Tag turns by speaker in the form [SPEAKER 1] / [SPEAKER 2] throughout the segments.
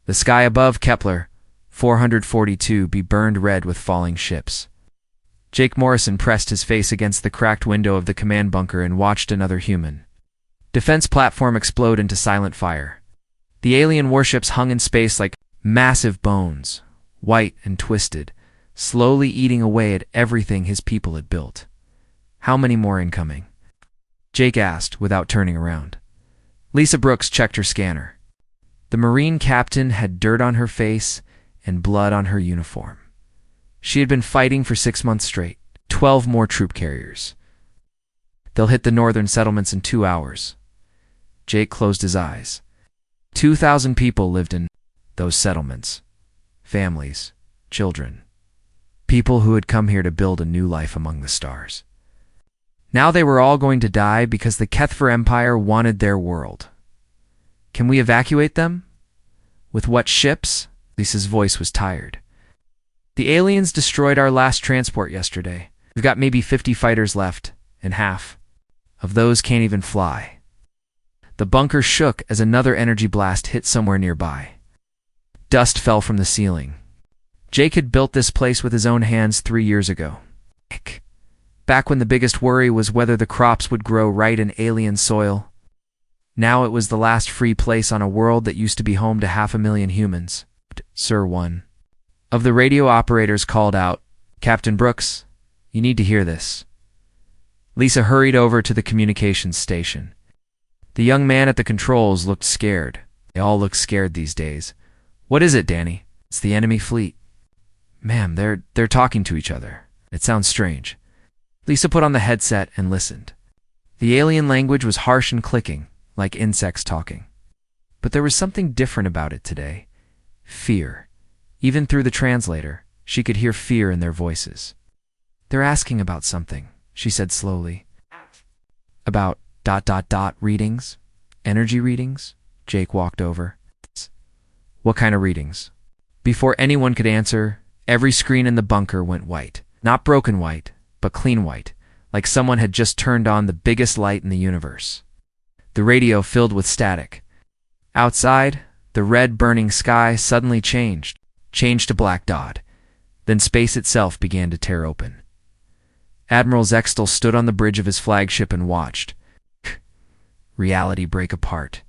[SPEAKER 1] The sky above Kepler 442 be burned red with falling ships. Jake Morrison pressed his face against the cracked window of the command bunker and watched another human defense platform explode into silent fire. The alien warships hung in space like massive bones, white and twisted, slowly eating away at everything his people had built. How many more incoming? Jake asked without turning around. Lisa Brooks checked her scanner. The Marine captain had dirt on her face and blood on her uniform. She had been fighting for 6 months straight. 12 more troop carriers. They'll hit the northern settlements in 2 hours. Jake closed his eyes. 2,000 people lived in those settlements. Families, children. People who had come here to build a new life among the stars. Now they were all going to die because the Kethver Empire wanted their world. Can we evacuate them? With what ships? Lisa's voice was tired. The aliens destroyed our last transport yesterday. We've got maybe 50 fighters left, and half of those can't even fly. The bunker shook as another energy blast hit somewhere nearby. Dust fell from the ceiling. Jake had built this place with his own hands 3 years ago. Back when the biggest worry was whether the crops would grow right in alien soil. Now it was the last free place on a world that used to be home to 500,000 humans. Sir, one of the radio operators called out, "Captain Brooks, you need to hear this." Lisa hurried over to the communications station. The young man at the controls looked scared. They all look scared these days. "What is it, Danny?" "It's the enemy fleet." "Ma'am, they're talking to each other. It sounds strange." Lisa put on the headset and listened. The alien language was harsh and clicking, like insects talking. But there was something different about it today. Fear. Even through the translator, she could hear fear in their voices. "They're asking about something," she said slowly. "About ... readings? Energy readings?" Jake walked over. "What kind of readings?" Before anyone could answer, every screen in the bunker went white. Not broken white, but clean white, like someone had just turned on the biggest light in the universe. The radio filled with static. Outside, the red burning sky suddenly changed to black dot. Then space itself began to tear open. Admiral Zextel stood on the bridge of his flagship and watched reality break apart.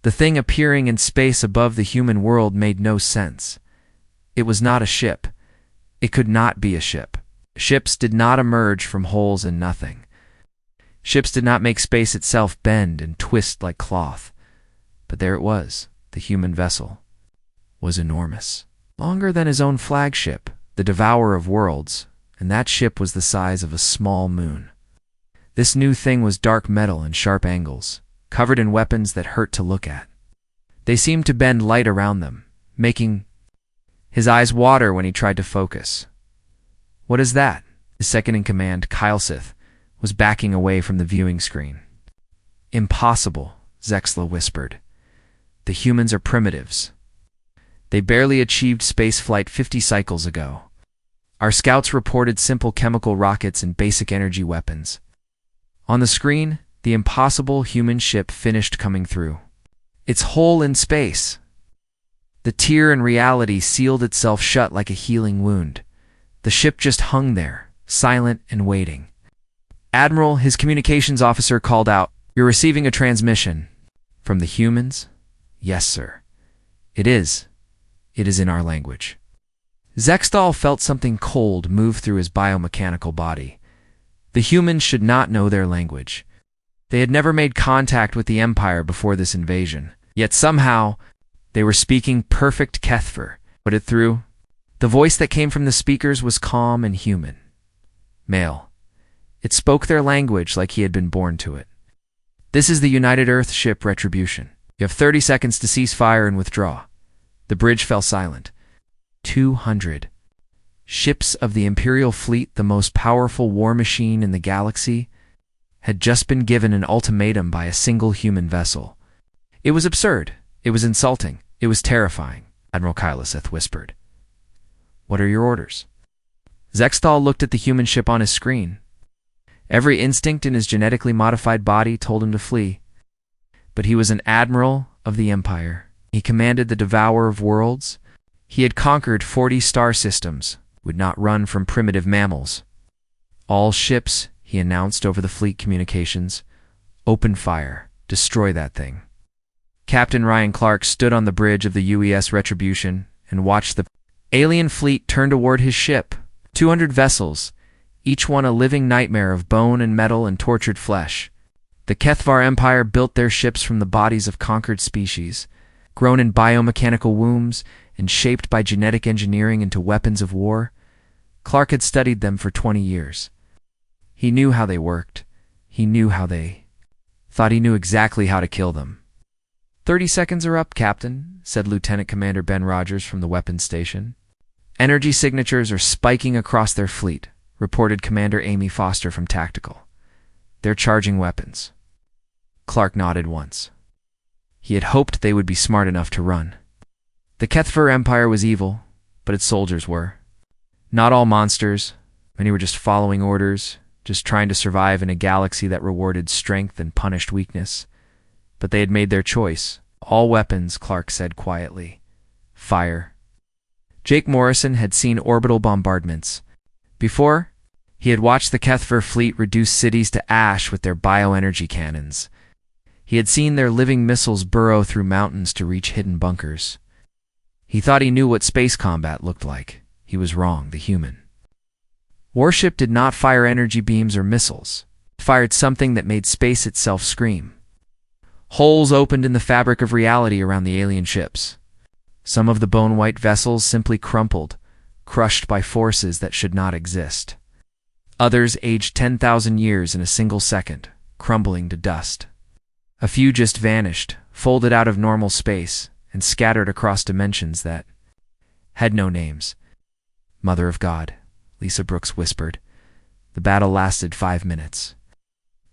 [SPEAKER 1] The thing appearing in space above the human world made no sense. It was not a ship. It could not be a ship. Ships did not emerge from holes in nothing. Ships did not make space itself bend and twist like cloth. But there it was. The human vessel was enormous. Longer than his own flagship, the Devourer of Worlds, and that ship was the size of a small moon. This new thing was dark metal and sharp angles, covered in weapons that hurt to look at. They seemed to bend light around them, making his eyes water when he tried to focus. "What is that?" His second-in-command, Kyle Sith, was backing away from the viewing screen. "Impossible," Zexla whispered. "The humans are primitives. They barely achieved spaceflight 50 cycles ago. Our scouts reported simple chemical rockets and basic energy weapons." On the screen, the impossible human ship finished coming through. Its hole in space. The tear in reality sealed itself shut like a healing wound. The ship just hung there, silent and waiting. "Admiral," his communications officer called out, "You're receiving a transmission." "From the humans?" "Yes, sir." It is in our language." Zextal felt something cold move through his biomechanical body. The humans should not know their language. They had never made contact with the Empire before this invasion. Yet somehow, they were speaking perfect Kethver. Put it through. The voice that came from the speakers was calm and human. Male. It spoke their language like he had been born to it. "This is the United Earth ship Retribution. You have 30 seconds to cease fire and withdraw." The bridge fell silent. 200. Ships of the Imperial Fleet, the most powerful war machine in the galaxy, had just been given an ultimatum by a single human vessel. It was absurd. It was insulting. It was terrifying, Admiral Kyloseth whispered. "What are your orders?" Zextal looked at the human ship on his screen. Every instinct in his genetically modified body told him to flee. But he was an admiral of the Empire. He commanded the Devourer of Worlds. He had conquered 40 star systems, would not run from primitive mammals. All ships, he announced over the fleet communications, open fire, destroy that thing. Captain Ryan Clark stood on the bridge of the UES Retribution and watched the alien fleet turn toward his ship. 200 vessels, each one a living nightmare of bone and metal and tortured flesh. The Kethvar Empire built their ships from the bodies of conquered species, grown in biomechanical wombs and shaped by genetic engineering into weapons of war. Clark had studied them for 20 years. He knew how they worked. He knew how they thought he knew exactly how to kill them. 30 seconds are up, Captain, said Lieutenant Commander Ben Rogers from the weapons station. Energy signatures are spiking across their fleet, reported Commander Amy Foster from Tactical. They're charging weapons. Clark nodded once. He had hoped they would be smart enough to run. The Kethvar Empire was evil, but its soldiers were. Not all monsters. Many were just following orders, just trying to survive in a galaxy that rewarded strength and punished weakness. But they had made their choice. All weapons, Clark said quietly. Fire. Jake Morrison had seen orbital bombardments. Before, he had watched the Kethvar fleet reduce cities to ash with their bioenergy cannons. He had seen their living missiles burrow through mountains to reach hidden bunkers. He thought he knew what space combat looked like. He was wrong, the human. Warship did not fire energy beams or missiles. It fired something that made space itself scream. Holes opened in the fabric of reality around the alien ships. Some of the bone-white vessels simply crumpled, crushed by forces that should not exist. Others aged 10,000 years in a single second, crumbling to dust. A few just vanished, folded out of normal space, and scattered across dimensions that had no names. Mother of God, Lisa Brooks whispered. The battle lasted 5 minutes.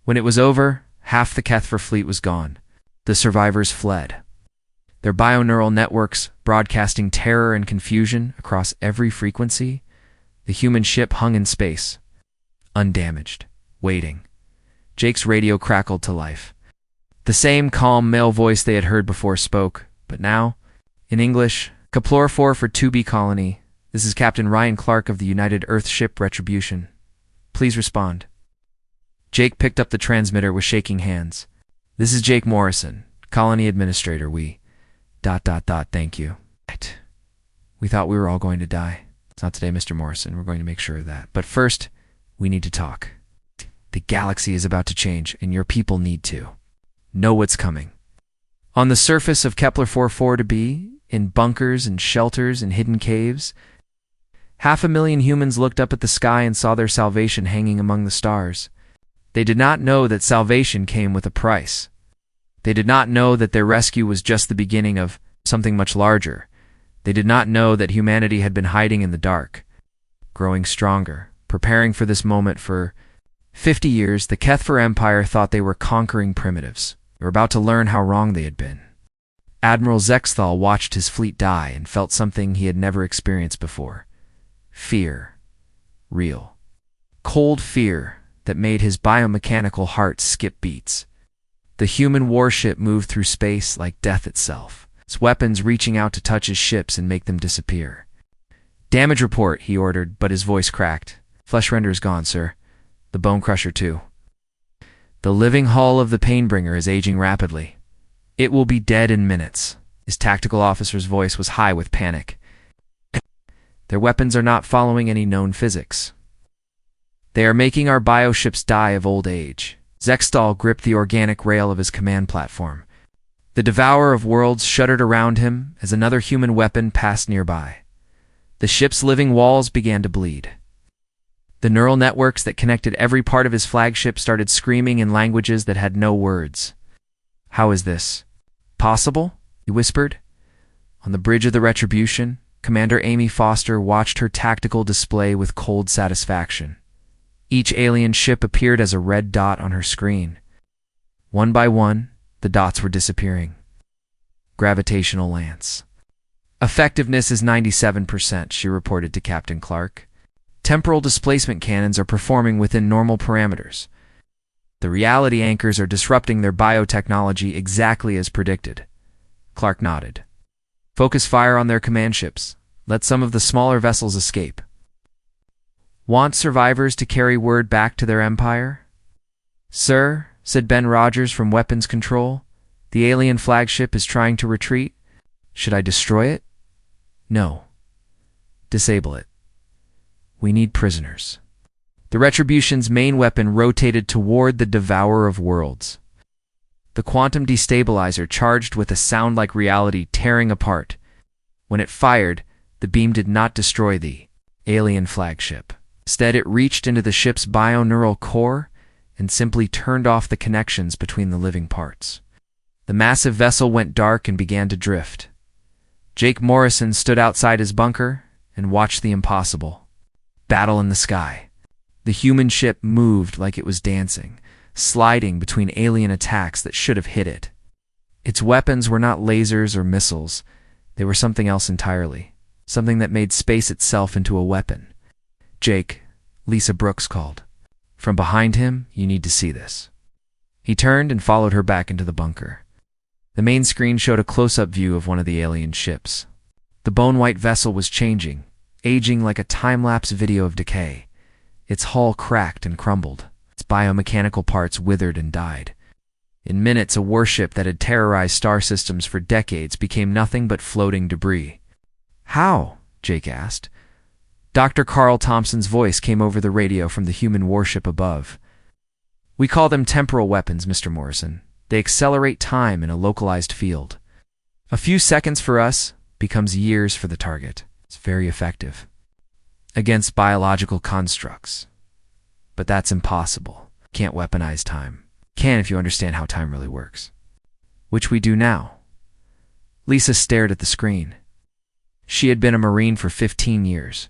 [SPEAKER 1] When it was over, half the Kethvar fleet was gone. The survivors fled. Their bioneural networks broadcasting terror and confusion across every frequency. The human ship hung in space, undamaged, waiting. Jake's radio crackled to life. The same calm male voice they had heard before spoke, but now, in English, Kaplor 4 for 2B Colony. This is Captain Ryan Clark of the United Earth Ship Retribution. Please respond. Jake picked up the transmitter with shaking hands. This is Jake Morrison, Colony Administrator. Thank you. We thought we were all going to die. It's not today, Mr. Morrison. We're going to make sure of that. But first, we need to talk. The galaxy is about to change, and your people need to know what's coming. On the surface of Kepler 44 to be, in bunkers and shelters and hidden caves, 500,000 humans looked up at the sky and saw their salvation hanging among the stars. They did not know that salvation came with a price. They did not know that their rescue was just the beginning of something much larger. They did not know that humanity had been hiding in the dark, growing stronger, preparing for this moment for 50 years. The Kethvar Empire thought they were conquering primitives. They were about to learn how wrong they had been. Admiral Zexthal watched his fleet die and felt something he had never experienced before. Fear. Real. Cold fear that made his biomechanical heart skip beats. The human warship moved through space like death itself, its weapons reaching out to touch his ships and make them disappear. Damage report, he ordered, but his voice cracked. Flesh render is gone, sir. The bone crusher, too. The living hull of the Painbringer is aging rapidly. It will be dead in minutes. His tactical officer's voice was high with panic. Their weapons are not following any known physics. They are making our bioships die of old age. Zexthal gripped the organic rail of his command platform. The Devourer of Worlds shuddered around him as another human weapon passed nearby. The ship's living walls began to bleed. The neural networks that connected every part of his flagship started screaming in languages that had no words. How is this possible? He whispered. On the bridge of the Retribution, Commander Amy Foster watched her tactical display with cold satisfaction. Each alien ship appeared as a red dot on her screen. One by one, the dots were disappearing. Gravitational lance. Effectiveness is 97%, she reported to Captain Clark. Temporal displacement cannons are performing within normal parameters. The reality anchors are disrupting their biotechnology exactly as predicted. Clark nodded. Focus fire on their command ships. Let some of the smaller vessels escape. Want survivors to carry word back to their empire? Sir, said Ben Rogers from Weapons Control, the alien flagship is trying to retreat. Should I destroy it? No. Disable it. We need prisoners. The Retribution's main weapon rotated toward the Devourer of Worlds. The quantum destabilizer charged with a sound like reality tearing apart. When it fired, the beam did not destroy the alien flagship. Instead, it reached into the ship's bioneural core and simply turned off the connections between the living parts. The massive vessel went dark and began to drift. Jake Morrison stood outside his bunker and watched the impossible. Battle in the sky. The human ship moved like it was dancing, sliding between alien attacks that should have hit it. Its weapons were not lasers or missiles. They were something else entirely, something that made space itself into a weapon. Jake, Lisa Brooks called. From behind him, you need to see this. He turned and followed her back into the bunker. The main screen showed a close-up view of one of the alien ships. The bone-white vessel was changing, aging like a time-lapse video of decay. Its hull cracked and crumbled. Its biomechanical parts withered and died. In minutes, a warship that had terrorized star systems for decades became nothing but floating debris. How? Jake asked. Dr. Carl Thompson's voice came over the radio from the human warship above. We call them temporal weapons, Mr. Morrison. They accelerate time in a localized field. A few seconds for us becomes years for the target. It's very effective against biological constructs. But that's impossible. Can't weaponize time. Can if you understand how time really works. Which we do now. Lisa stared at the screen. She had been a Marine for 15 years.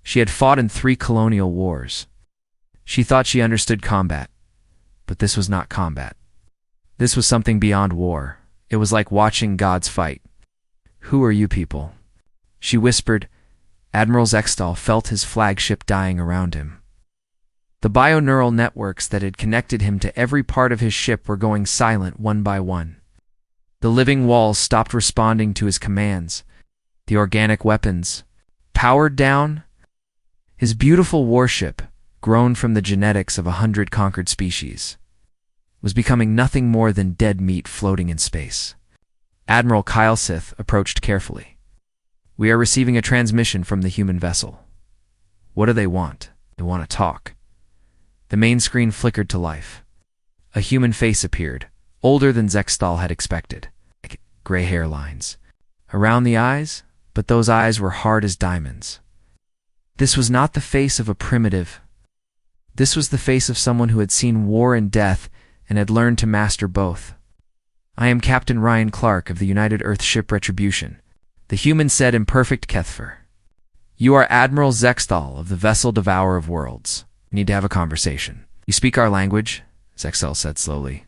[SPEAKER 1] She had fought in 3 colonial wars. She thought she understood combat, but this was not combat. This was something beyond war. It was like watching gods fight. Who are you people? She whispered. Admiral Zextal felt his flagship dying around him. The bioneural networks that had connected him to every part of his ship were going silent one by one. The living walls stopped responding to his commands. The organic weapons powered down. His beautiful warship, grown from the genetics of 100 conquered species, was becoming nothing more than dead meat floating in space. Admiral Kylesith approached carefully. We are receiving a transmission from the human vessel. What do they want? They want to talk. The main screen flickered to life. A human face appeared, older than Zextal had expected. Gray hairlines around the eyes, but those eyes were hard as diamonds. This was not the face of a primitive. This was the face of someone who had seen war and death and had learned to master both. I am Captain Ryan Clark of the United Earth ship Retribution, the human said in perfect Kethfer. You are Admiral Zextal of the vessel Devourer of Worlds. We need to have a conversation. You speak our language? Zextal said slowly.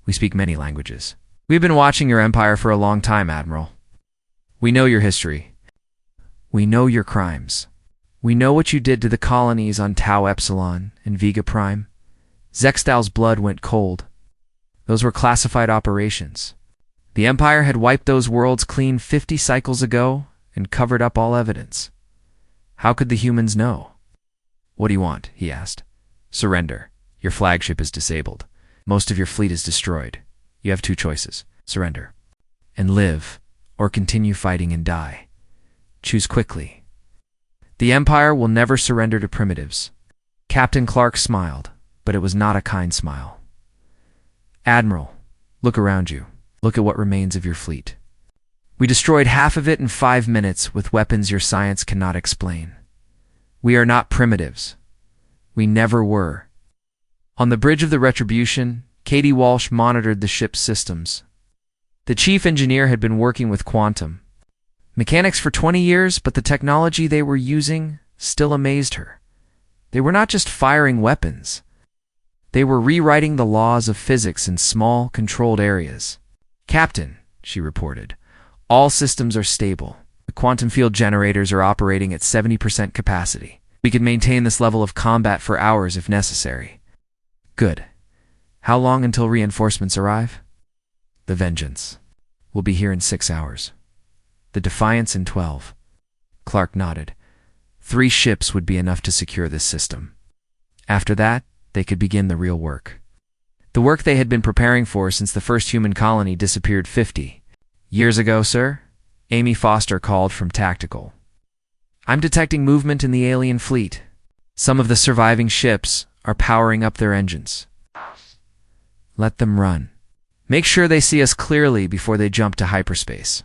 [SPEAKER 1] We speak many languages. We've been watching your empire for a long time, Admiral. We know your history. We know your crimes. We know what you did to the colonies on Tau Epsilon and Vega Prime. Zextal's blood went cold. Those were classified operations. The Empire had wiped those worlds clean 50 cycles ago and covered up all evidence. How could the humans know? What do you want? He asked. Surrender. Your flagship is disabled. Most of your fleet is destroyed. You have 2 choices. Surrender and live, or continue fighting and die. Choose quickly. The Empire will never surrender to primitives. Captain Clark smiled, but it was not a kind smile. Admiral, look around you. Look at what remains of your fleet. We destroyed half of it in 5 minutes with weapons your science cannot explain. We are not primitives. We never were. On the bridge of the Retribution, Katie Walsh monitored the ship's systems. The chief engineer had been working with quantum mechanics for 20 years, but the technology they were using still amazed her. They were not just firing weapons. They were rewriting the laws of physics in small, controlled areas. Captain, she reported, all systems are stable. The quantum field generators are operating at 70% capacity. We can maintain this level of combat for hours if necessary. Good. How long until reinforcements arrive? The Vengeance will be here in 6 hours. The Defiance and 12. Clark nodded. 3 ships would be enough to secure this system. After that, they could begin the real work. The work they had been preparing for since the first human colony disappeared 50 years ago, sir. Amy Foster called from Tactical. I'm detecting movement in the alien fleet. Some of the surviving ships are powering up their engines. Let them run. Make sure they see us clearly before they jump to hyperspace.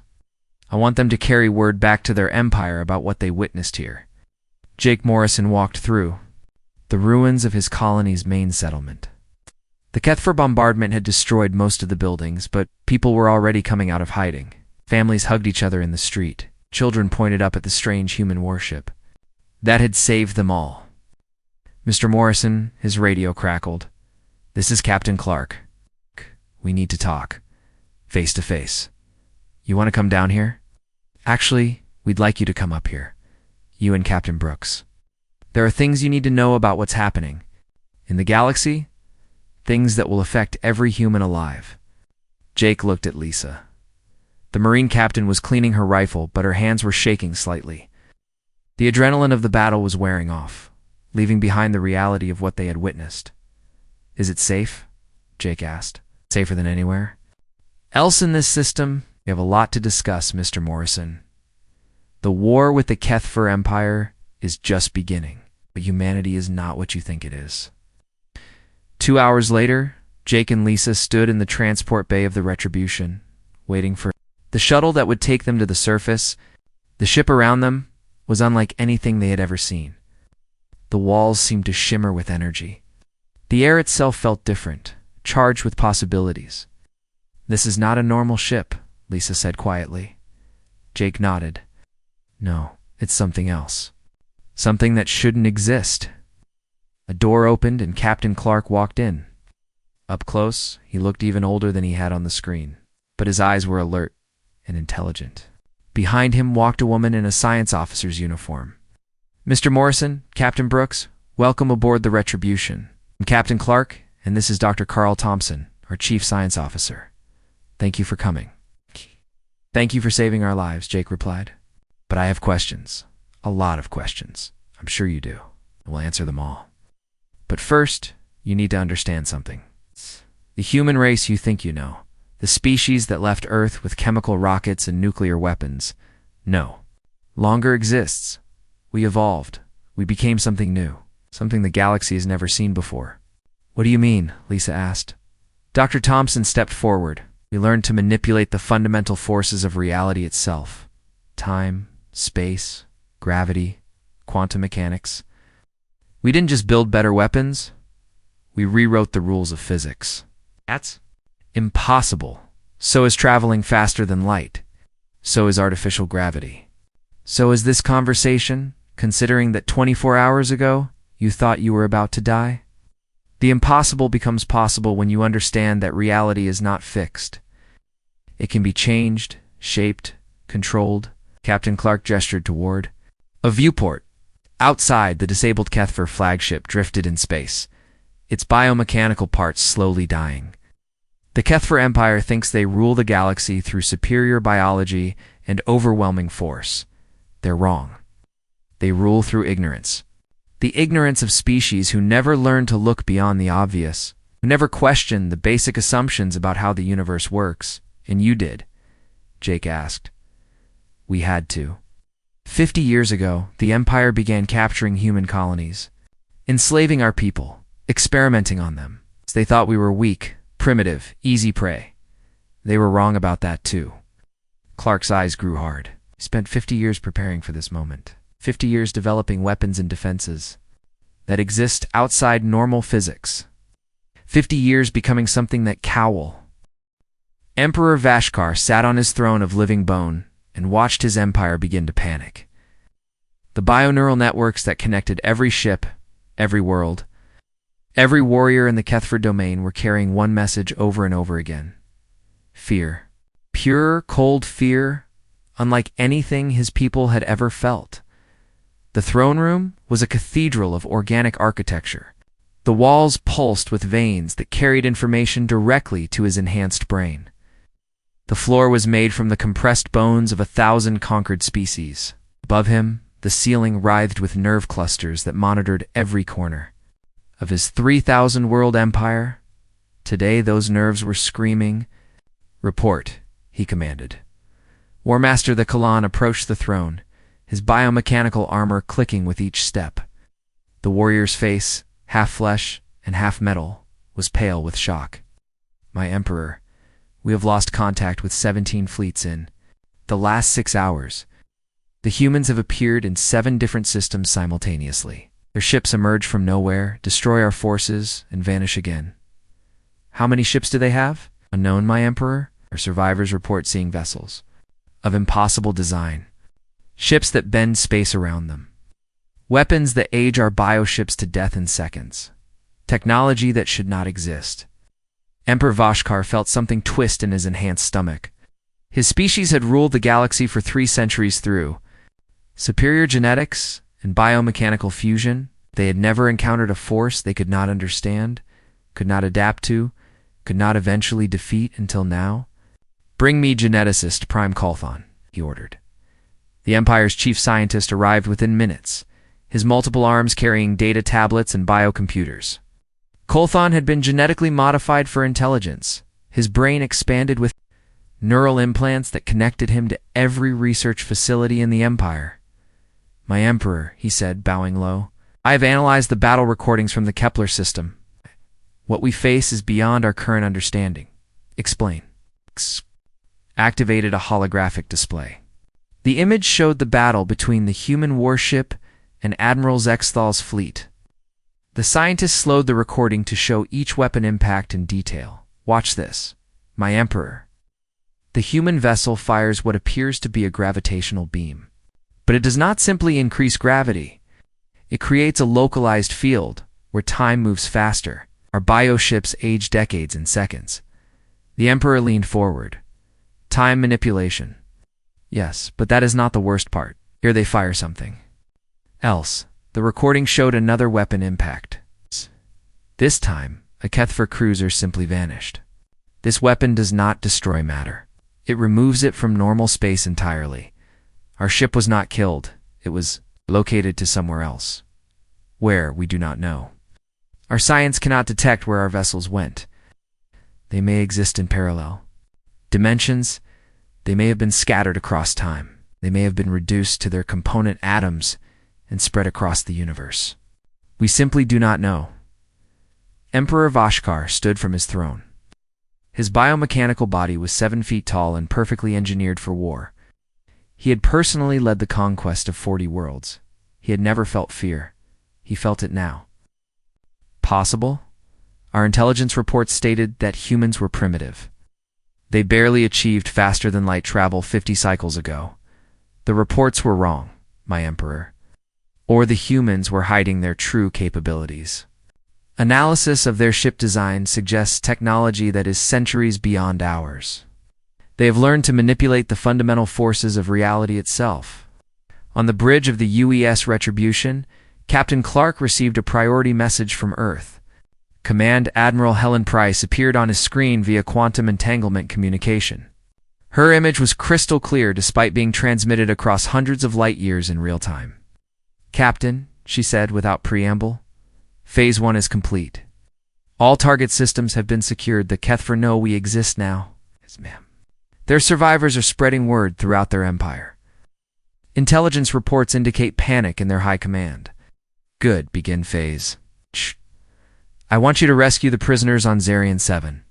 [SPEAKER 1] I want them to carry word back to their empire about what they witnessed here. Jake Morrison walked through the ruins of his colony's main settlement. The Kethfer bombardment had destroyed most of the buildings, but people were already coming out of hiding. Families hugged each other in the street. Children pointed up at the strange human warship. That had saved them all. Mr. Morrison, his radio crackled. This is Captain Clark. We need to talk. Face to face. You want to come down here? Actually, we'd like you to come up here. You and Captain Brooks. There are things you need to know about what's happening. In the galaxy, things that will affect every human alive. Jake looked at Lisa. The Marine captain was cleaning her rifle, but her hands were shaking slightly. The adrenaline of the battle was wearing off, leaving behind the reality of what they had witnessed. Is it safe? Jake asked. Safer than anywhere else in this system? We have a lot to discuss, Mr. Morrison. The war with the Kethfer Empire is just beginning, but humanity is not what you think it is. 2 hours later, Jake and Lisa stood in the transport bay of the Retribution, waiting for the shuttle that would take them to the surface. The ship around them was unlike anything they had ever seen. The walls seemed to shimmer with energy. The air itself felt different, charged with possibilities. This is not a normal ship, Lisa said quietly. Jake nodded. No, it's something else. Something that shouldn't exist. A door opened and Captain Clark walked in. Up close, he looked even older than he had on the screen, but his eyes were alert and intelligent. Behind him walked a woman in a science officer's uniform. Mr. Morrison, Captain Brooks, welcome aboard the Retribution. I'm Captain Clark, and this is Dr. Carl Thompson, our Chief Science Officer. Thank you for coming. Thank you for saving our lives, Jake replied. But I have questions. A lot of questions. I'm sure you do. We'll answer them all. But first, you need to understand something. The human race you think you know, the species that left Earth with chemical rockets and nuclear weapons, no longer exists. We evolved. We became something new, something the galaxy has never seen before. What do you mean? Lisa asked. Dr. Thompson stepped forward. We learned to manipulate the fundamental forces of reality itself. Time, space, gravity, quantum mechanics. We didn't just build better weapons. We rewrote the rules of physics. That's impossible. So is traveling faster than light. So is artificial gravity. So is this conversation, considering that 24 hours ago, you thought you were about to die? The impossible becomes possible when you understand that reality is not fixed. It can be changed, shaped, controlled. Captain Clark gestured toward a viewport. Outside, the disabled Kethfer flagship drifted in space, its biomechanical parts slowly dying. The Kethfer Empire thinks they rule the galaxy through superior biology and overwhelming force. They're wrong. They rule through ignorance. The ignorance of species who never learn to look beyond the obvious, who never question the basic assumptions about how the universe works. And you did, Jake asked. We had to. 50 years ago, the Empire began capturing human colonies, enslaving our people, experimenting on them. They thought we were weak, primitive, easy prey. They were wrong about that too. Clark's eyes grew hard. He spent 50 years preparing for this moment. 50 years developing weapons and defenses that exist outside normal physics. 50 years becoming something that cowl. Emperor Vashkar sat on his throne of living bone and watched his empire begin to panic. The bioneural networks that connected every ship, every world, every warrior in the Kethfer domain were carrying one message over and over again. Fear. Pure, cold fear, unlike anything his people had ever felt. The throne room was a cathedral of organic architecture. The walls pulsed with veins that carried information directly to his enhanced brain. The floor was made from the compressed bones of 1,000 conquered species. Above him, the ceiling writhed with nerve clusters that monitored every corner of his 3,000-world empire. Today those nerves were screaming. "Report," he commanded. War Master the Kalan approached the throne, his biomechanical armor clicking with each step. The warrior's face, half flesh and half metal, was pale with shock. "My Emperor, we have lost contact with 17 fleets in the last 6 hours. The humans have appeared in 7 different systems simultaneously. Their ships emerge from nowhere, destroy our forces, and vanish again." "How many ships do they have?" "Unknown, my Emperor. Our survivors report seeing vessels of impossible design, ships that bend space around them, weapons that age our bioships to death in seconds, technology that should not exist." Emperor Vashkar felt something twist in his enhanced stomach. His species had ruled the galaxy for 3 centuries through superior genetics and biomechanical fusion. They had never encountered a force they could not understand, could not adapt to, could not eventually defeat until now. "Bring me geneticist Prime Kolthon," he ordered. The Empire's chief scientist arrived within minutes, his multiple arms carrying data tablets and biocomputers. Kolthon had been genetically modified for intelligence, his brain expanded with neural implants that connected him to every research facility in the Empire. "My Emperor," he said, bowing low, "I have analyzed the battle recordings from the Kepler system. What we face is beyond our current understanding." "Explain." Activated a holographic display. The image showed the battle between the human warship and Admiral Zexthal's fleet. The scientist slowed the recording to show each weapon impact in detail. "Watch this, my Emperor." The human vessel fires what appears to be a gravitational beam. But it does not simply increase gravity. It creates a localized field where time moves faster. Our bioships age decades in seconds. The Emperor leaned forward. "Time manipulation." "Yes, but that is not the worst part. Here they fire something else." The recording showed another weapon impact. This time, a Kethfer cruiser simply vanished. This weapon does not destroy matter. It removes it from normal space entirely. Our ship was not killed. It was located to somewhere else. Where, we do not know. Our science cannot detect where our vessels went. They may exist in parallel dimensions. They may have been scattered across time. They may have been reduced to their component atoms and spread across the universe. We simply do not know. Emperor Vashkar stood from his throne. His biomechanical body was 7 feet tall and perfectly engineered for war. He had personally led the conquest of 40 worlds. He had never felt fear. He felt it now. Possible? Our intelligence reports stated that humans were primitive. They barely achieved faster-than-light travel 50 cycles ago. The reports were wrong, my Emperor. Or the humans were hiding their true capabilities. Analysis of their ship design suggests technology that is centuries beyond ours. They have learned to manipulate the fundamental forces of reality itself. On the bridge of the UES Retribution, Captain Clark received a priority message from Earth. Command Admiral Helen Price appeared on his screen via quantum entanglement communication. Her image was crystal clear despite being transmitted across hundreds of light years in real time. "Captain," she said without preamble, "Phase 1 is complete. All target systems have been secured. The Kethfer know we exist now." "Yes, ma'am." "Their survivors are spreading word throughout their empire. Intelligence reports indicate panic in their high command." "Good, begin phase. Shh. I want you to rescue the prisoners on Zarian 7.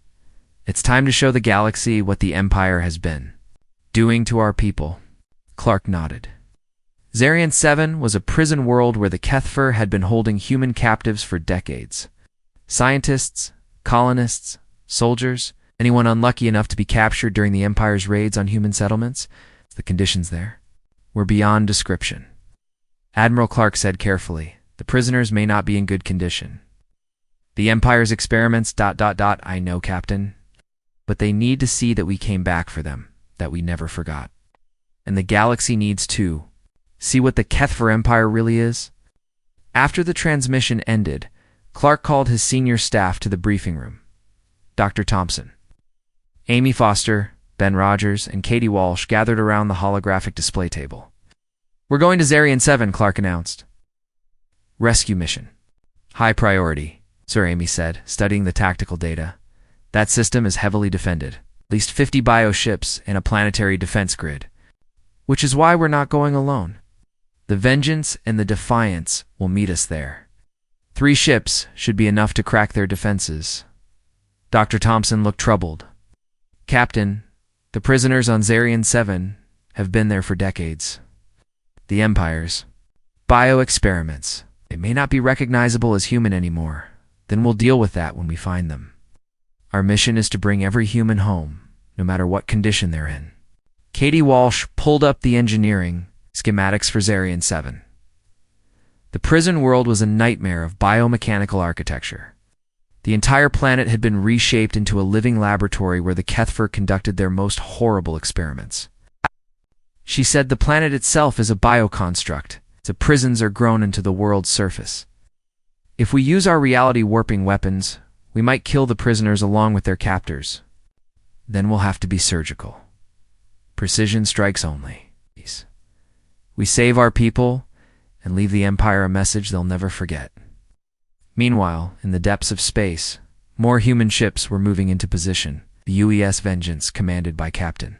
[SPEAKER 1] It's time to show the galaxy what the Empire has been doing to our people." Clark nodded. Zarian 7 was a prison world where the Kethfer had been holding human captives for decades. Scientists, colonists, soldiers, anyone unlucky enough to be captured during the Empire's raids on human settlements, the conditions there were beyond description. Admiral Clark said carefully, "The prisoners may not be in good condition. The Empire's experiments... I know, Captain. But they need to see that we came back for them, that we never forgot. And the galaxy needs to see what the Kethfer Empire really is." After the transmission ended, Clark called his senior staff to the briefing room. "Dr. Thompson, Amy Foster, Ben Rogers, and Katie Walsh gathered around the holographic display table. "We're going to Zarian 7, Clark announced. "Rescue mission. High priority," Sir Amy said, studying the tactical data. "That system is heavily defended. At least 50 bioships and a planetary defense grid. Which is why we're not going alone. The Vengeance and the Defiance will meet us there. 3 ships should be enough to crack their defenses." Dr. Thompson looked troubled. "Captain, the prisoners on Zarian 7 have been there for decades. The Empire's bio-experiments. They may not be recognizable as human anymore. Then we'll deal with that when we find them. Our mission is to bring every human home, no matter what condition they're in." Katie Walsh pulled up the engineering schematics for Zarian 7. The prison world was a nightmare of biomechanical architecture. The entire planet had been reshaped into a living laboratory where the Kethfer conducted their most horrible experiments. She said the planet itself is a bioconstruct. The prisons are grown into the world's surface. If we use our reality-warping weapons, we might kill the prisoners along with their captors. Then we'll have to be surgical. Precision strikes only. We save our people and leave the Empire a message they'll never forget. Meanwhile, in the depths of space, more human ships were moving into position, the UES Vengeance commanded by Captain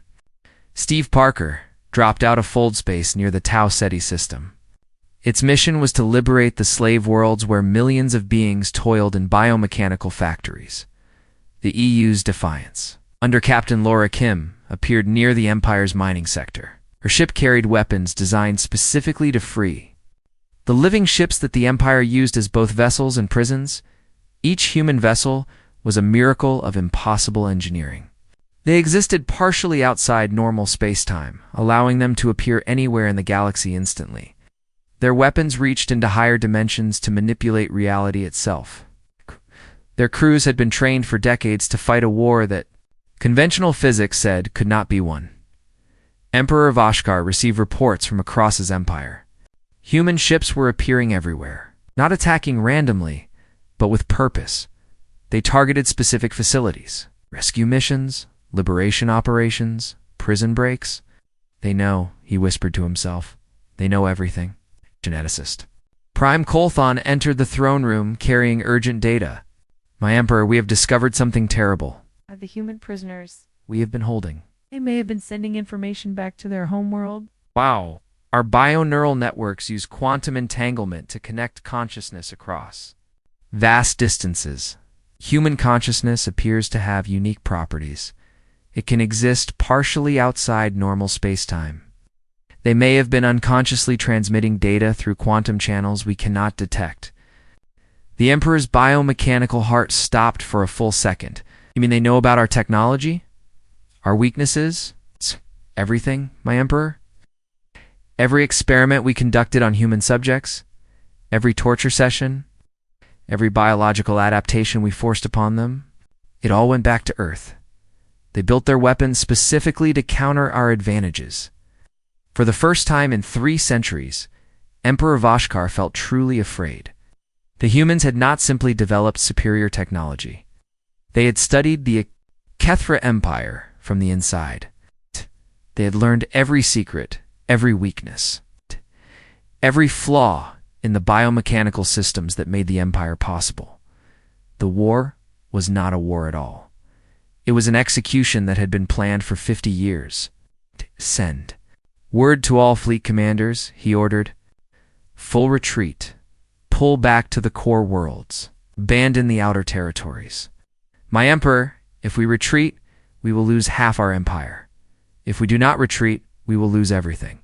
[SPEAKER 1] Steve Parker dropped out of fold space near the Tau Ceti system. Its mission was to liberate the slave worlds where millions of beings toiled in biomechanical factories. The EU's Defiance, under Captain Laura Kim, appeared near the Empire's mining sector. Her ship carried weapons designed specifically to free the living ships that the Empire used as both vessels and prisons. Each human vessel was a miracle of impossible engineering. They existed partially outside normal space-time, allowing them to appear anywhere in the galaxy instantly. Their weapons reached into higher dimensions to manipulate reality itself. Their crews had been trained for decades to fight a war that conventional physics said could not be won. Emperor Voshkar received reports from across his empire. Human ships were appearing everywhere, not attacking randomly, but with purpose. They targeted specific facilities, rescue missions, liberation operations, prison breaks. "They know," he whispered to himself. "They know everything." Geneticist Prime Kolthon entered the throne room carrying urgent data. "My Emperor, we have discovered something terrible.
[SPEAKER 2] The human prisoners
[SPEAKER 1] We have been holding.
[SPEAKER 2] They may have been sending information back to their homeworld."
[SPEAKER 1] Wow. Our bioneural networks use quantum entanglement to connect consciousness across vast distances. Human consciousness appears to have unique properties. It can exist partially outside normal space-time. They may have been unconsciously transmitting data through quantum channels we cannot detect. The Emperor's biomechanical heart stopped for a full second. "You mean they know about our technology? Our weaknesses? Everything, my Emperor? Every experiment we conducted on human subjects? Every torture session? Every biological adaptation we forced upon them? It all went back to Earth. They built their weapons specifically to counter our advantages." For the first time in 3 centuries, Emperor Voshkar felt truly afraid. The humans had not simply developed superior technology. They had studied the Kethra Empire from the inside. They had learned every secret, every weakness, every flaw in the biomechanical systems that made the Empire possible. The war was not a war at all. It was an execution that had been planned for 50 years. "Send word to all fleet commanders," he ordered. "Full retreat. Pull back to the core worlds. Abandon the outer territories. My Emperor, if we retreat, we will lose half our empire. If we do not retreat, we will lose everything."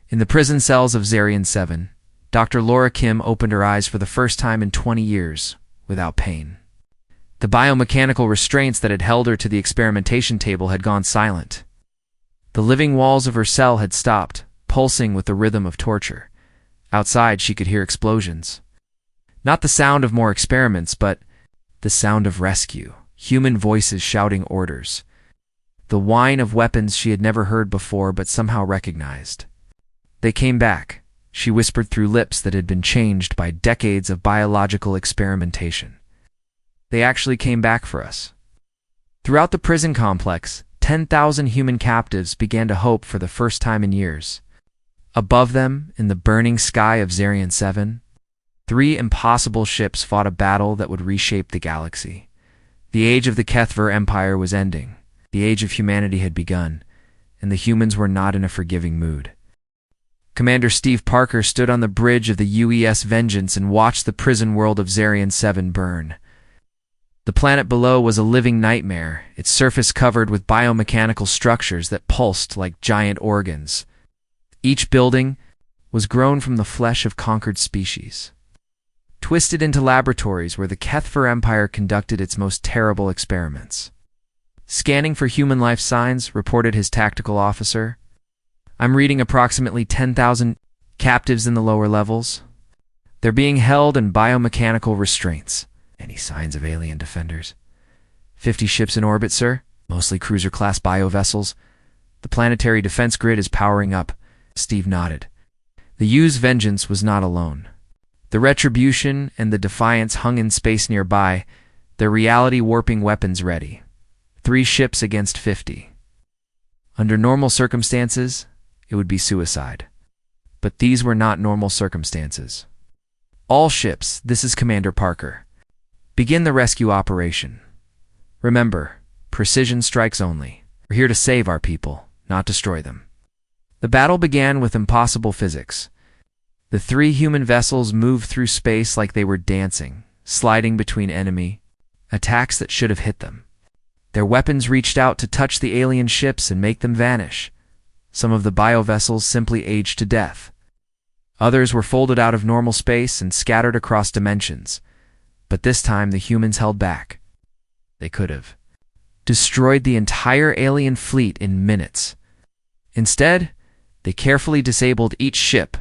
[SPEAKER 1] In the prison cells of Zarian 7, Dr. Laura Kim opened her eyes for the first time in 20 years, without pain. The biomechanical restraints that had held her to the experimentation table had gone silent. The living walls of her cell had stopped, pulsing with the rhythm of torture. Outside, she could hear explosions. Not the sound of more experiments, but the sound of rescue, human voices shouting orders. The whine of weapons she had never heard before but somehow recognized. "They came back," she whispered through lips that had been changed by decades of biological experimentation. "They actually came back for us." Throughout the prison complex, 10,000 human captives began to hope for the first time in years. Above them, in the burning sky of Zarian 7, 3 impossible ships fought a battle that would reshape the galaxy. The age of the Kethver Empire was ending. The age of humanity had begun, and the humans were not in a forgiving mood. Commander Steve Parker stood on the bridge of the UES Vengeance and watched the prison world of Zarian 7 burn. The planet below was a living nightmare, its surface covered with biomechanical structures that pulsed like giant organs. Each building was grown from the flesh of conquered species, twisted into laboratories where the Kethver Empire conducted its most terrible experiments. Scanning for human life signs, reported his tactical officer. I'm reading approximately 10,000 captives in the lower levels. They're being held in biomechanical restraints. Any signs of alien defenders? 50 ships in orbit, sir. Mostly cruiser-class biovessels. The planetary defense grid is powering up. Steve nodded. The U's Vengeance was not alone. The Retribution and the Defiance hung in space nearby, their reality-warping weapons ready. 3 ships against 50. Under normal circumstances, it would be suicide. But these were not normal circumstances. All ships, this is Commander Parker. Begin the rescue operation. Remember, precision strikes only. We're here to save our people, not destroy them. The battle began with impossible physics. The 3 human vessels moved through space like they were dancing, sliding between enemy attacks that should have hit them. Their weapons reached out to touch the alien ships and make them vanish. Some of the biovessels simply aged to death. Others were folded out of normal space and scattered across dimensions. But this time the humans held back. They could have destroyed the entire alien fleet in minutes. Instead, they carefully disabled each ship,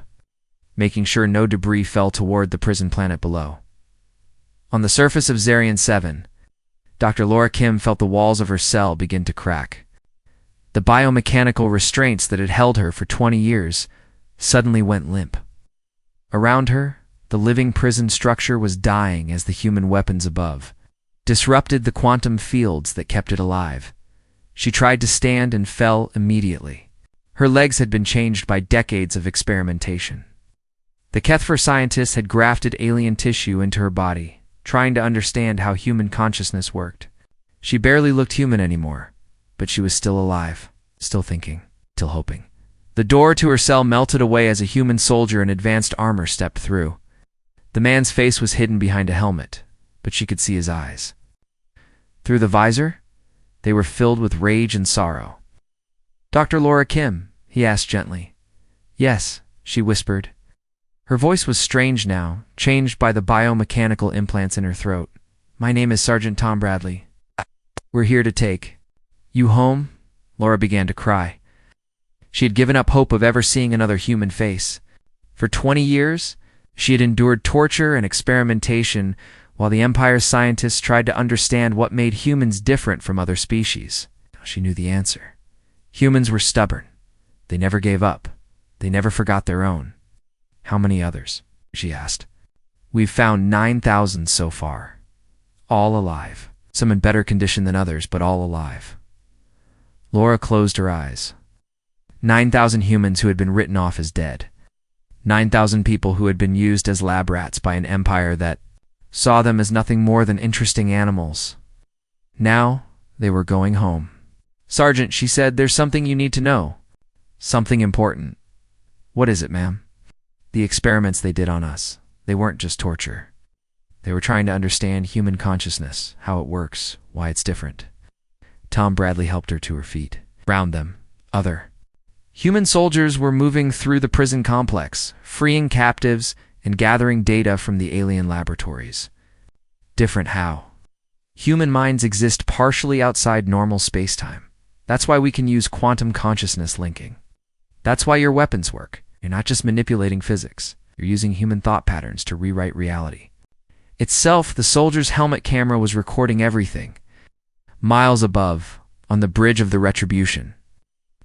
[SPEAKER 1] making sure no debris fell toward the prison planet below. On the surface of Zarian 7, Dr. Laura Kim felt the walls of her cell begin to crack. The biomechanical restraints that had held her for 20 years suddenly went limp. Around her, the living prison structure was dying as the human weapons above disrupted the quantum fields that kept it alive. She tried to stand and fell immediately. Her legs had been changed by decades of experimentation. The Kethver scientists had grafted alien tissue into her body, trying to understand how human consciousness worked. She barely looked human anymore, but she was still alive, still thinking, still hoping. The door to her cell melted away as a human soldier in advanced armor stepped through. The man's face was hidden behind a helmet, but she could see his eyes. Through the visor, they were filled with rage and sorrow. "Dr. Laura Kim?" he asked gently. "Yes," she whispered. Her voice was strange now, changed by the biomechanical implants in her throat. "My name is Sergeant Tom Bradley. We're here to take you home." Laura began to cry. She had given up hope of ever seeing another human face. For 20 years, she had endured torture and experimentation while the Empire's scientists tried to understand what made humans different from other species. She knew the answer. Humans were stubborn. They never gave up. They never forgot their own. "How many others?" she asked. "We've found 9,000 so far. All alive. Some in better condition than others, but all alive." Laura closed her eyes. 9,000 humans who had been written off as dead. 9,000 people who had been used as lab rats by an empire that saw them as nothing more than interesting animals. Now, they were going home. "Sergeant," she said, "there's something you need to know. Something important." "What is it, ma'am?" "The experiments they did on us. They weren't just torture. They were trying to understand human consciousness, how it works, why it's different." Tom Bradley helped her to her feet. Round them, other human soldiers were moving through the prison complex, freeing captives and gathering data from the alien laboratories. Different how? Human minds exist partially outside normal space-time. That's why we can use quantum consciousness linking. That's why your weapons work. You're not just manipulating physics. You're using human thought patterns to rewrite reality. Itself, the soldier's helmet camera was recording everything. Miles above, on the bridge of the Retribution,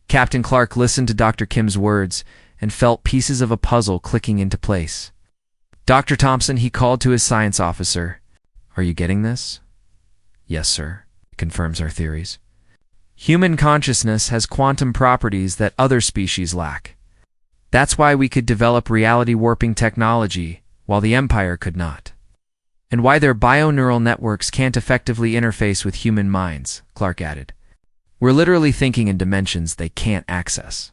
[SPEAKER 1] Captain Clark listened to Dr. Kim's words and felt pieces of a puzzle clicking into place. "Dr. Thompson," he called to his science officer. "Are you getting this?" "Yes, sir. It confirms our theories." Human consciousness has quantum properties that other species lack. That's why we could develop reality warping technology while the Empire could not. And why their bio-neural networks can't effectively interface with human minds, Clark added. We're literally thinking in dimensions they can't access.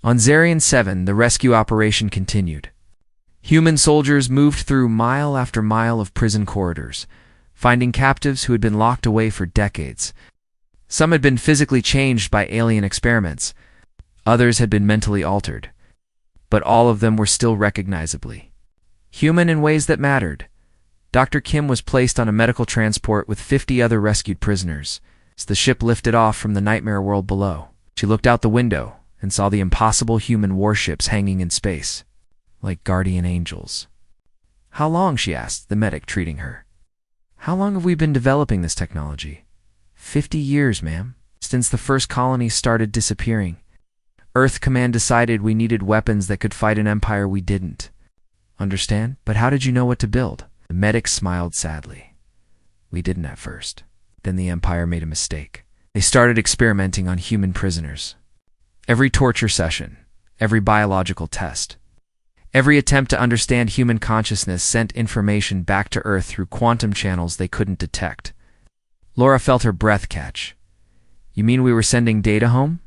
[SPEAKER 1] On Zarian 7, the rescue operation continued. Human soldiers moved through mile after mile of prison corridors, finding captives who had been locked away for decades. Some had been physically changed by alien experiments. Others had been mentally altered. But all of them were still recognizably human in ways that mattered. Dr. Kim was placed on a medical transport with 50 other rescued prisoners. As the ship lifted off from the nightmare world below, she looked out the window and saw the impossible human warships hanging in space, like guardian angels. How long, she asked, the medic treating her. How long have we been developing this technology? 50 years, ma'am, since the first colonies started disappearing. Earth Command decided we needed weapons that could fight an empire we didn't. Understand? But how did you know what to build? The medic smiled sadly. We didn't at first. Then the Empire made a mistake. They started experimenting on human prisoners. Every torture session, every biological test, every attempt to understand human consciousness sent information back to Earth through quantum channels they couldn't detect. Laura felt her breath catch. You mean we were sending data home?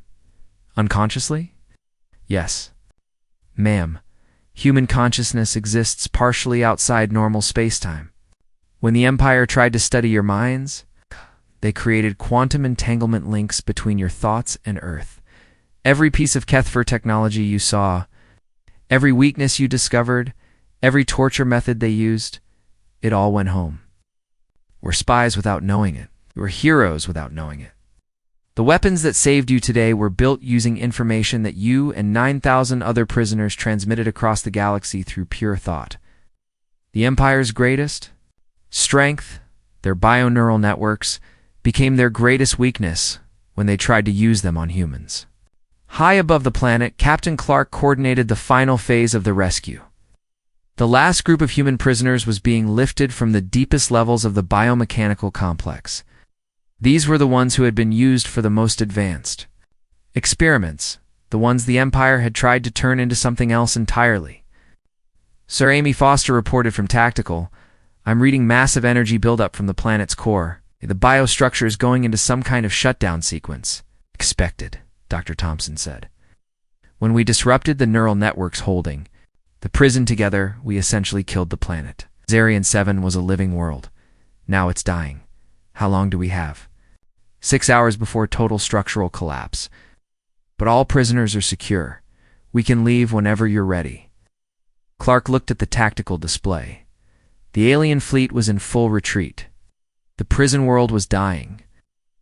[SPEAKER 1] Unconsciously? Yes. Ma'am, human consciousness exists partially outside normal space-time. When the Empire tried to study your minds, they created quantum entanglement links between your thoughts and Earth. Every piece of Kethfer technology you saw, every weakness you discovered, every torture method they used, it all went home. We're spies without knowing it. We're heroes without knowing it. The weapons that saved you today were built using information that you and 9,000 other prisoners transmitted across the galaxy through pure thought. The Empire's greatest strength, their bio-neural networks, became their greatest weakness when they tried to use them on humans. High above the planet, Captain Clark coordinated the final phase of the rescue. The last group of human prisoners was being lifted from the deepest levels of the biomechanical complex. These were the ones who had been used for the most advanced experiments, the ones the Empire had tried to turn into something else entirely. Sir Amy Foster reported from Tactical, I'm reading massive energy buildup from the planet's core. The biostructure is going into some kind of shutdown sequence. Expected, Dr. Thompson said. When we disrupted the neural networks holding the prison together, we essentially killed the planet. Zarian 7 was a living world. Now it's dying. How long do we have? 6 hours before total structural collapse. But all prisoners are secure. We can leave whenever you're ready. Clark looked at the tactical display. The alien fleet was in full retreat. The prison world was dying.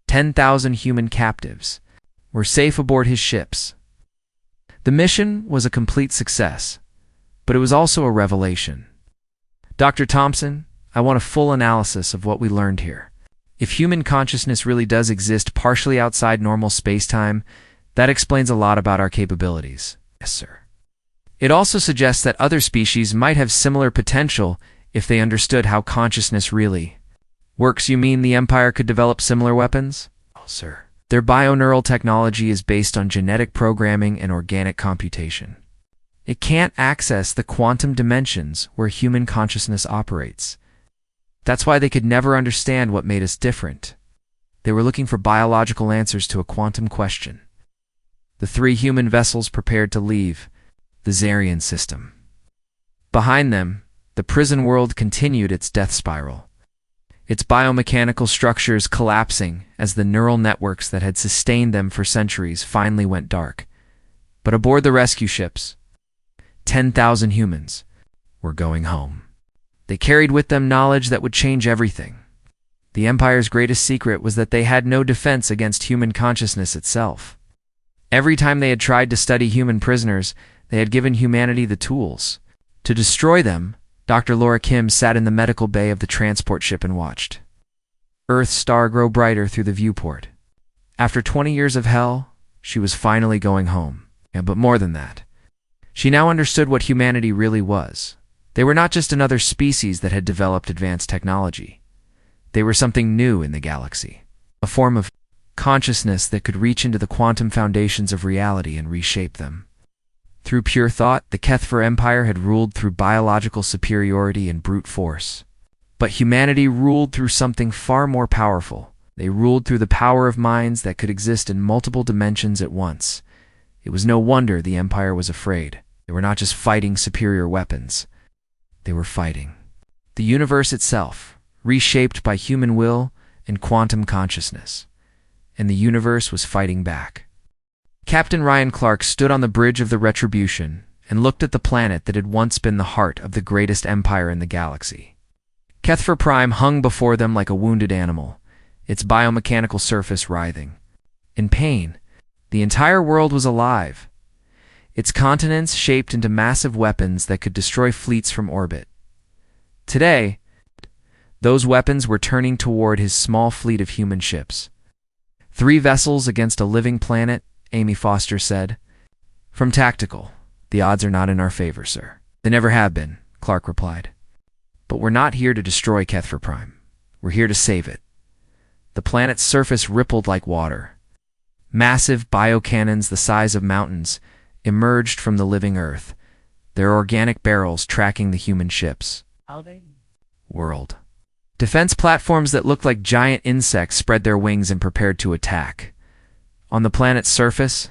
[SPEAKER 1] 10,000 human captives were safe aboard his ships. The mission was a complete success, but it was also a revelation. Dr. Thompson, I want a full analysis of what we learned here. If human consciousness really does exist partially outside normal space-time, that explains a lot about our capabilities. Yes, sir. It also suggests that other species might have similar potential if they understood how consciousness really works. You mean the Empire could develop similar weapons? Oh, sir. Their bio-neural technology is based on genetic programming and organic computation. It can't access the quantum dimensions where human consciousness operates. That's why they could never understand what made us different. They were looking for biological answers to a quantum question. The 3 human vessels prepared to leave the Zarian system. Behind them, the prison world continued its death spiral, its biomechanical structures collapsing as the neural networks that had sustained them for centuries finally went dark. But aboard the rescue ships, 10,000 humans were going home. They carried with them knowledge that would change everything. The Empire's greatest secret was that they had no defense against human consciousness itself. Every time they had tried to study human prisoners, they had given humanity the tools. To destroy them, Dr. Laura Kim sat in the medical bay of the transport ship and watched Earth's star grow brighter through the viewport. After 20 years of hell, she was finally going home. But more than that, she now understood what humanity really was. They were not just another species that had developed advanced technology. They were something new in the galaxy, a form of consciousness that could reach into the quantum foundations of reality and reshape them. Through pure thought, the Kethver Empire had ruled through biological superiority and brute force. But humanity ruled through something far more powerful. They ruled through the power of minds that could exist in multiple dimensions at once. It was no wonder the Empire was afraid. They were not just fighting superior weapons. They were fighting the universe itself, reshaped by human will and quantum consciousness. And the universe was fighting back. Captain Ryan Clark stood on the bridge of the Retribution and looked at the planet that had once been the heart of the greatest empire in the galaxy. Kethver Prime hung before them like a wounded animal, its biomechanical surface writhing. In pain, the entire world was alive, its continents shaped into massive weapons that could destroy fleets from orbit. Today, those weapons were turning toward his small fleet of human ships. 3 vessels against a living planet, Amy Foster said. From tactical, the odds are not in our favor, sir. They never have been, Clark replied. But we're not here to destroy Kethver Prime. We're here to save it. The planet's surface rippled like water. Massive biocannons the size of mountains emerged from the living Earth, their organic barrels tracking the human ships. World. Defense platforms that looked like giant insects spread their wings and prepared to attack. On the planet's surface,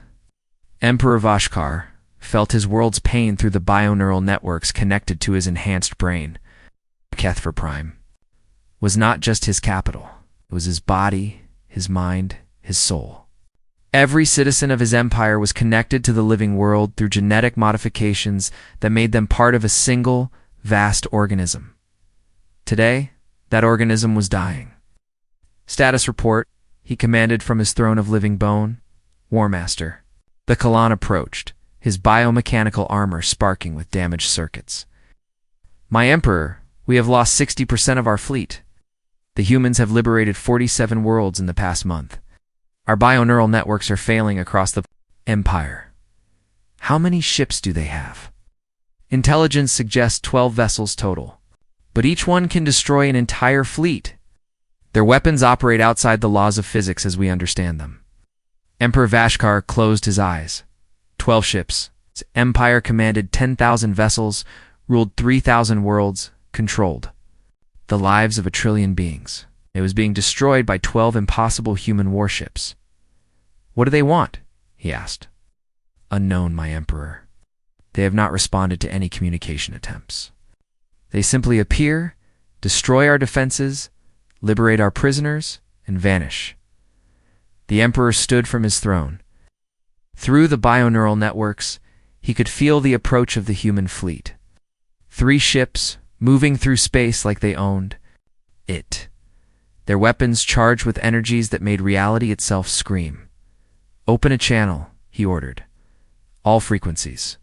[SPEAKER 1] Emperor Vashkar felt his world's pain through the bioneural networks connected to his enhanced brain. Kethver Prime was not just his capital. It was his body, his mind, his soul. Every citizen of his empire was connected to the living world through genetic modifications that made them part of a single, vast organism. Today, that organism was dying. Status report, he commanded from his throne of living bone. War Master. The Kalan approached, his biomechanical armor sparking with damaged circuits. My Emperor, we have lost 60% of our fleet. The humans have liberated 47 worlds in the past month. Our bioneural networks are failing across the Empire. How many ships do they have? Intelligence suggests 12 vessels total, but each one can destroy an entire fleet. Their weapons operate outside the laws of physics as we understand them. Emperor Vashkar closed his eyes. 12 ships. His empire commanded 10,000 vessels, ruled 3,000 worlds, controlled the lives of 1 trillion beings. It was being destroyed by 12 impossible human warships. What do they want? He asked. Unknown, my Emperor. They have not responded to any communication attempts. They simply appear, destroy our defenses, liberate our prisoners, and vanish. The Emperor stood from his throne. Through the bioneural networks, he could feel the approach of the human fleet. 3 ships, moving through space like they owned it. Their weapons charged with energies that made reality itself scream. Open a channel, he ordered. All frequencies.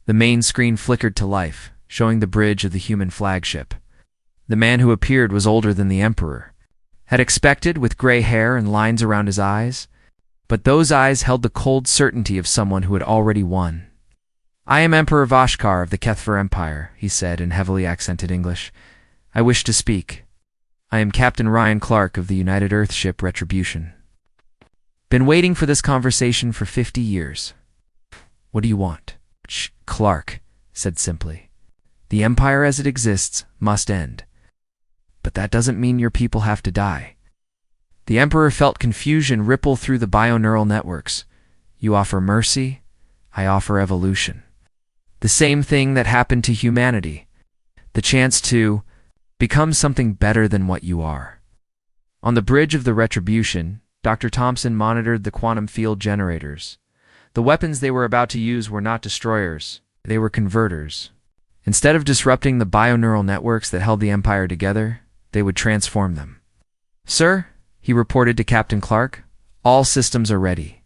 [SPEAKER 1] The main screen flickered to life, showing the bridge of the human flagship. The man who appeared was older than the Emperor. Had expected, with gray hair and lines around his eyes, but those eyes held the cold certainty of someone who had already won. I am Emperor Vashkar of the Kethver Empire, he said in heavily accented English. I wish to speak. I am Captain Ryan Clark of the United Earth ship Retribution. Been waiting for this conversation for 50 years. What do you want? Clark said simply. The Empire as it exists must end. But that doesn't mean your people have to die. The Emperor felt confusion ripple through the bioneural networks. You offer mercy, I offer evolution. The same thing that happened to humanity. The chance to become something better than what you are. On the bridge of the Retribution, Dr. Thompson monitored the quantum field generators. The weapons they were about to use were not destroyers, they were converters. Instead of disrupting the bioneural networks that held the Empire together, they would transform them. Sir, he reported to Captain Clark, all systems are ready.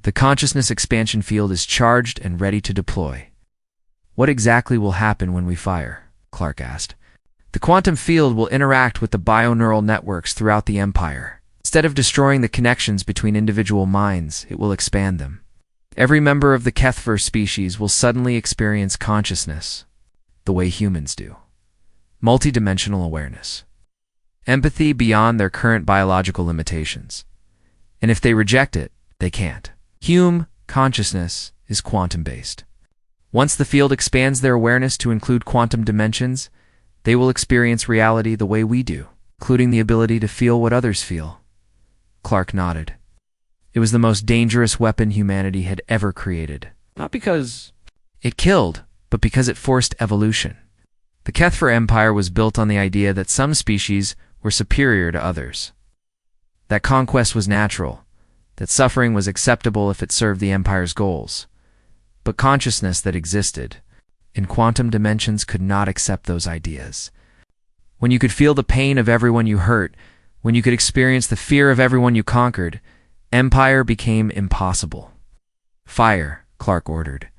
[SPEAKER 1] The consciousness expansion field is charged and ready to deploy. What exactly will happen when we fire? Clark asked. The quantum field will interact with the bioneural networks throughout the Empire. Instead of destroying the connections between individual minds, it will expand them. Every member of the Kethver species will suddenly experience consciousness, the way humans do. Multidimensional awareness. Empathy beyond their current biological limitations. And if they reject it, they can't. Hume consciousness is quantum-based. Once the field expands their awareness to include quantum dimensions, they will experience reality the way we do, including the ability to feel what others feel. Clark nodded. It was the most dangerous weapon humanity had ever created. Not because it killed, but because it forced evolution. The Kethfer Empire was built on the idea that some species were superior to others, that conquest was natural, that suffering was acceptable if it served the Empire's goals. But consciousness that existed in quantum dimensions could not accept those ideas. When you could feel the pain of everyone you hurt, when you could experience the fear of everyone you conquered, empire became impossible. Fire, Clark ordered.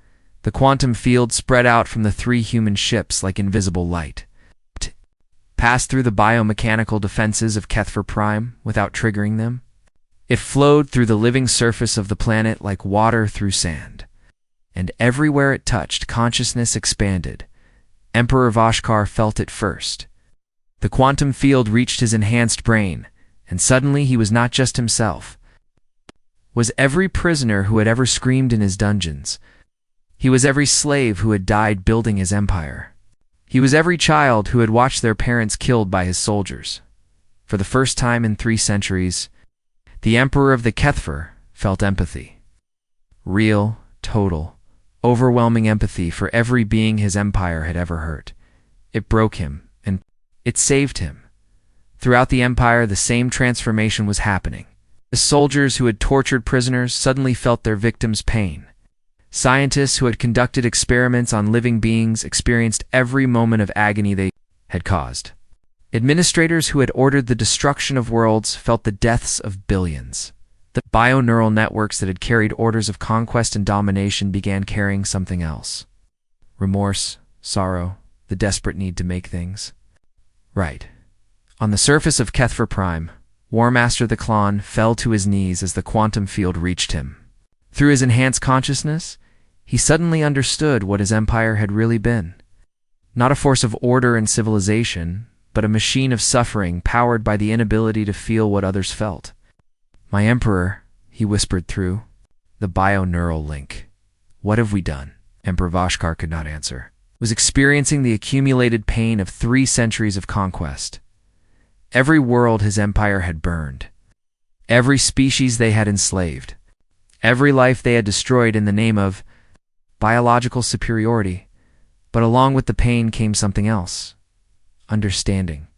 [SPEAKER 1] The quantum field spread out from the 3 human ships like invisible light. Passed through the biomechanical defenses of Kethfer Prime without triggering them. It flowed through the living surface of the planet like water through sand. And everywhere it touched, consciousness expanded. Emperor Voshkar felt it first. The quantum field reached his enhanced brain, and suddenly he was not just himself. Was every prisoner who had ever screamed in his dungeons. He was every slave who had died building his empire. He was every child who had watched their parents killed by his soldiers. For the first time in 3 centuries, the Emperor of the Kethfer felt empathy. Real, total, overwhelming empathy for every being his empire had ever hurt. It broke him, and it saved him. Throughout the empire, the same transformation was happening. The soldiers who had tortured prisoners suddenly felt their victims' pain. Scientists who had conducted experiments on living beings experienced every moment of agony they had caused. Administrators who had ordered the destruction of worlds felt the deaths of billions. The bioneural networks that had carried orders of conquest and domination began carrying something else. Remorse, sorrow, the desperate need to make things right. On the surface of Kethfer Prime, War Master the Klon fell to his knees as the quantum field reached him. Through his enhanced consciousness, he suddenly understood what his empire had really been. Not a force of order and civilization, but a machine of suffering powered by the inability to feel what others felt. My Emperor, he whispered through the bioneural link. What have we done? Emperor Voshkar could not answer. Was experiencing the accumulated pain of 3 centuries of conquest. Every world his empire had burned. Every species they had enslaved. Every life they had destroyed in the name of biological superiority. But along with the pain came something else. Understanding.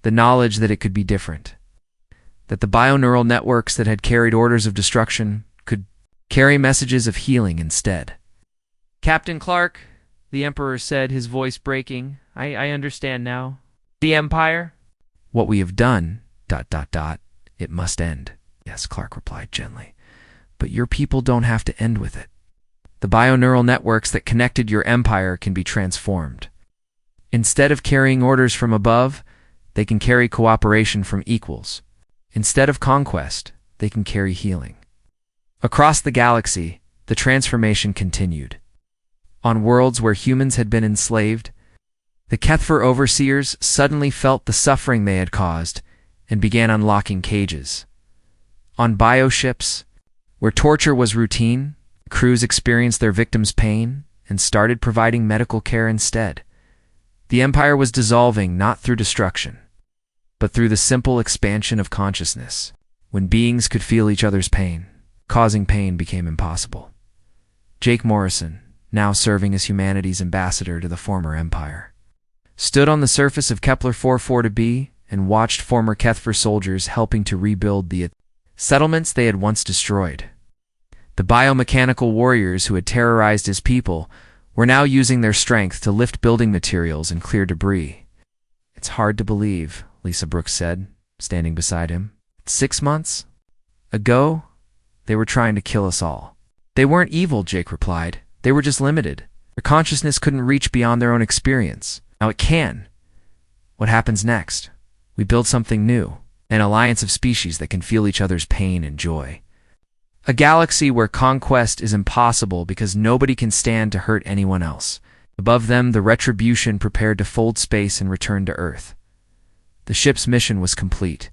[SPEAKER 1] The knowledge that it could be different. That the bioneural networks that had carried orders of destruction could carry messages of healing instead. Captain Clark, the Emperor said, his voice breaking, I understand now. The Empire? What we have done, ... it must end. Yes, Clark replied gently. But your people don't have to end with it. The bioneural networks that connected your empire can be transformed. Instead of carrying orders from above, they can carry cooperation from equals. Instead of conquest, they can carry healing. Across the galaxy, the transformation continued. On worlds where humans had been enslaved, the Kethfer overseers suddenly felt the suffering they had caused and began unlocking cages. On bioships, where torture was routine, crews experienced their victims' pain and started providing medical care instead. The empire was dissolving not through destruction, but through the simple expansion of consciousness. When beings could feel each other's pain, causing pain became impossible. Jake Morrison, now serving as humanity's ambassador to the former empire, stood on the surface of Kepler 44b and watched former Kethfer soldiers helping to rebuild the settlements they had once destroyed. The biomechanical warriors who had terrorized his people were now using their strength to lift building materials and clear debris. It's hard to believe, Lisa Brooks said, standing beside him. 6 months ago, they were trying to kill us all. They weren't evil, Jake replied. They were just limited. Their consciousness couldn't reach beyond their own experience. Now it can. What happens next? We build something new, an alliance of species that can feel each other's pain and joy. A galaxy where conquest is impossible because nobody can stand to hurt anyone else. Above them, the Retribution prepared to fold space and return to Earth. The ship's mission was complete.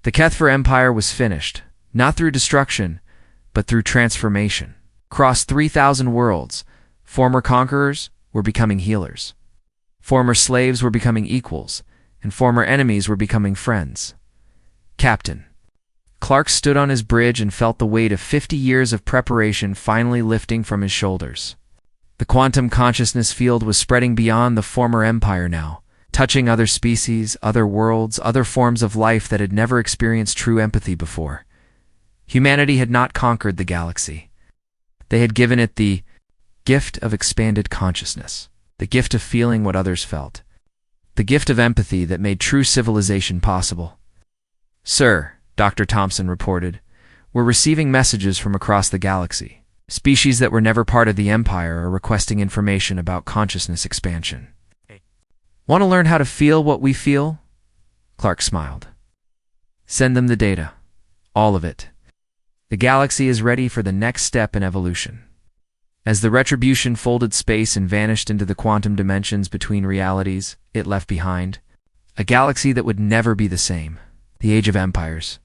[SPEAKER 1] The Kethfer Empire was finished, not through destruction, but through transformation. Across 3,000 worlds, former conquerors were becoming healers. Former slaves were becoming equals, and former enemies were becoming friends. Captain. Clark stood on his bridge and felt the weight of 50 years of preparation finally lifting from his shoulders. The quantum consciousness field was spreading beyond the former empire now, touching other species, other worlds, other forms of life that had never experienced true empathy before. Humanity had not conquered the galaxy. They had given it the gift of expanded consciousness, the gift of feeling what others felt, the gift of empathy that made true civilization possible. "Sir," Dr. Thompson reported, "we're receiving messages from across the galaxy. Species that were never part of the Empire are requesting information about consciousness expansion." "Want to learn how to feel what we feel?" Clark smiled. "Send them the data. All of it. The galaxy is ready for the next step in evolution." As the Retribution folded space and vanished into the quantum dimensions between realities it left behind, a galaxy that would never be the same. The Age of Empires.